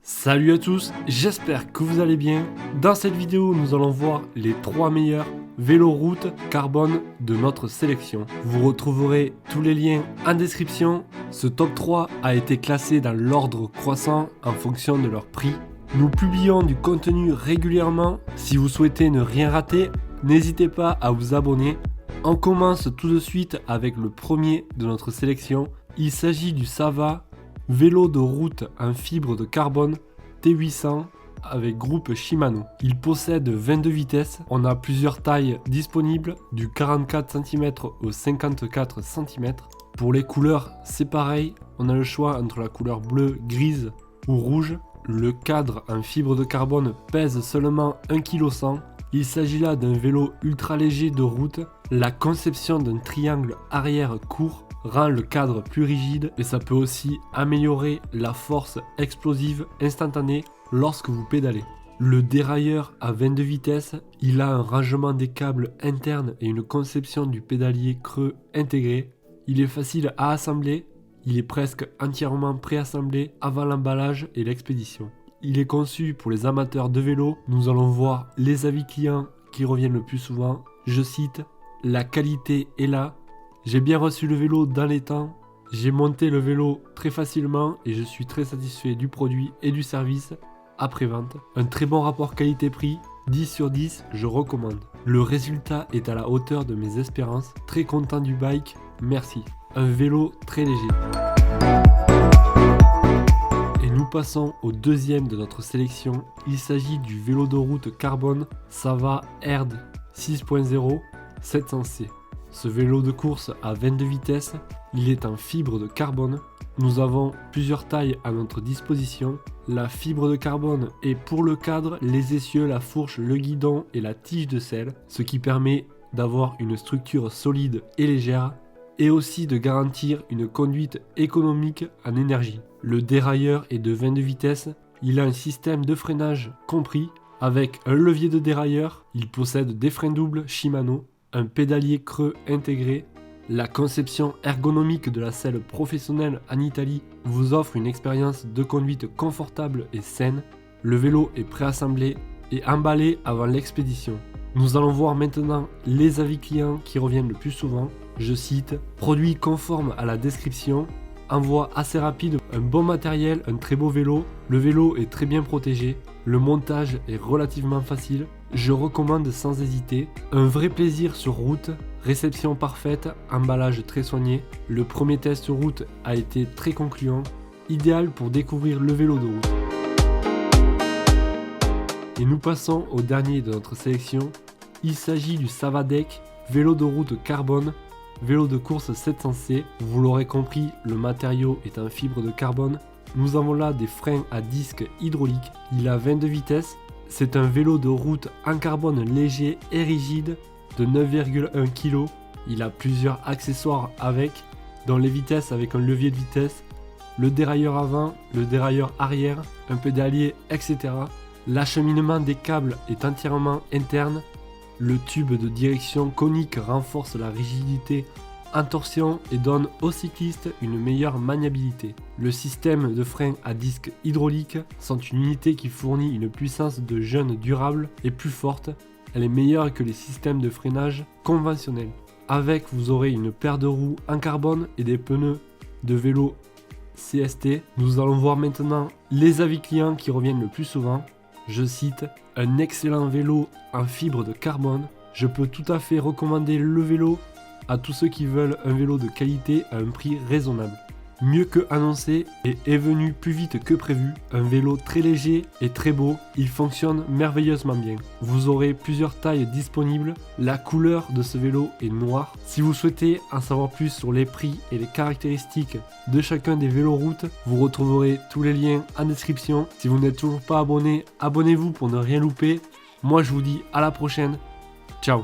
Salut à tous, j'espère que vous allez bien. Dans cette vidéo, nous allons voir les 3 meilleurs vélos route carbone de notre sélection. Vous retrouverez tous les liens en description. Ce top 3 a été classé dans l'ordre croissant en fonction de leur prix. Nous publions du contenu régulièrement. Si vous souhaitez ne rien rater, n'hésitez pas à vous abonner. On commence tout de suite avec le premier de notre sélection. Il s'agit du Sava vélo de route en fibre de carbone T800 avec groupe Shimano. Il possède 22 vitesses, on a plusieurs tailles disponibles, du 44 cm au 54 cm. Pour les couleurs, c'est pareil, on a le choix entre la couleur bleue, grise ou rouge. Le cadre en fibre de carbone pèse seulement 1,1 kg. Il s'agit là d'un vélo ultra léger de route. La conception d'un triangle arrière court rend le cadre plus rigide et ça peut aussi améliorer la force explosive instantanée lorsque vous pédalez. Le dérailleur à 22 vitesses, il a un rangement des câbles internes et une conception du pédalier creux intégré. Il est facile à assembler, il est presque entièrement préassemblé avant l'emballage et l'expédition. Il est conçu pour les amateurs de vélo. Nous allons voir les avis clients qui reviennent le plus souvent. Je cite, la qualité est là. J'ai bien reçu le vélo dans les temps, j'ai monté le vélo très facilement et je suis très satisfait du produit et du service après-vente. Un très bon rapport qualité-prix, 10 sur 10, je recommande. Le résultat est à la hauteur de mes espérances, très content du bike, merci. Un vélo très léger. Et nous passons au deuxième de notre sélection, il s'agit du vélo de route carbone Sava Erd 6.0 700C. Ce vélo de course à 22 vitesses, il est en fibre de carbone. Nous avons plusieurs tailles à notre disposition. La fibre de carbone est pour le cadre, les essieux, la fourche, le guidon et la tige de selle, ce qui permet d'avoir une structure solide et légère et aussi de garantir une conduite économique en énergie. Le dérailleur est de 22 vitesses, il a un système de freinage compris avec un levier de dérailleur, il possède des freins doubles Shimano, un pédalier creux intégré. La conception ergonomique de la selle professionnelle en Italie vous offre une expérience de conduite confortable et saine. Le vélo est préassemblé et emballé avant l'expédition. Nous allons voir maintenant les avis clients qui reviennent le plus souvent. Je cite, produit conforme à la description, envoi assez rapide, un bon matériel, un très beau vélo. Le vélo est très bien protégé, le montage est relativement facile. Je recommande sans hésiter. Un vrai plaisir sur route, réception parfaite, emballage très soigné. Le premier test route a été très concluant, idéal pour découvrir le vélo de route. Et nous passons au dernier de notre sélection. Il s'agit du Savadec, vélo de route carbone, vélo de course 700C. Vous l'aurez compris, le matériau est en fibre de carbone. Nous avons là des freins à disque hydraulique. Il a 22 vitesses. C'est un vélo de route en carbone léger et rigide de 9,1 kg. Il a plusieurs accessoires avec, dont les vitesses avec un levier de vitesse, le dérailleur avant, le dérailleur arrière, un pédalier, etc. L'acheminement des câbles est entièrement interne. Le tube de direction conique renforce la rigidité en torsion et donne aux cyclistes une meilleure maniabilité. Le système de frein à disque hydraulique sont une unité qui fournit une puissance de jeune durable et plus forte. Elle est meilleure que les systèmes de freinage conventionnels. Avec, vous aurez une paire de roues en carbone et des pneus de vélo CST. Nous allons voir maintenant les avis clients qui reviennent le plus souvent. Je cite, un excellent vélo en fibre de carbone. Je peux tout à fait recommander le vélo à tous ceux qui veulent un vélo de qualité à un prix raisonnable. Mieux que annoncé et est venu plus vite que prévu, un vélo très léger et très beau, il fonctionne merveilleusement bien. Vous aurez plusieurs tailles disponibles, la couleur de ce vélo est noire. Si vous souhaitez en savoir plus sur les prix et les caractéristiques de chacun des vélos route, vous retrouverez tous les liens en description. Si vous n'êtes toujours pas abonné, abonnez-vous pour ne rien louper. Moi je vous dis à la prochaine, ciao.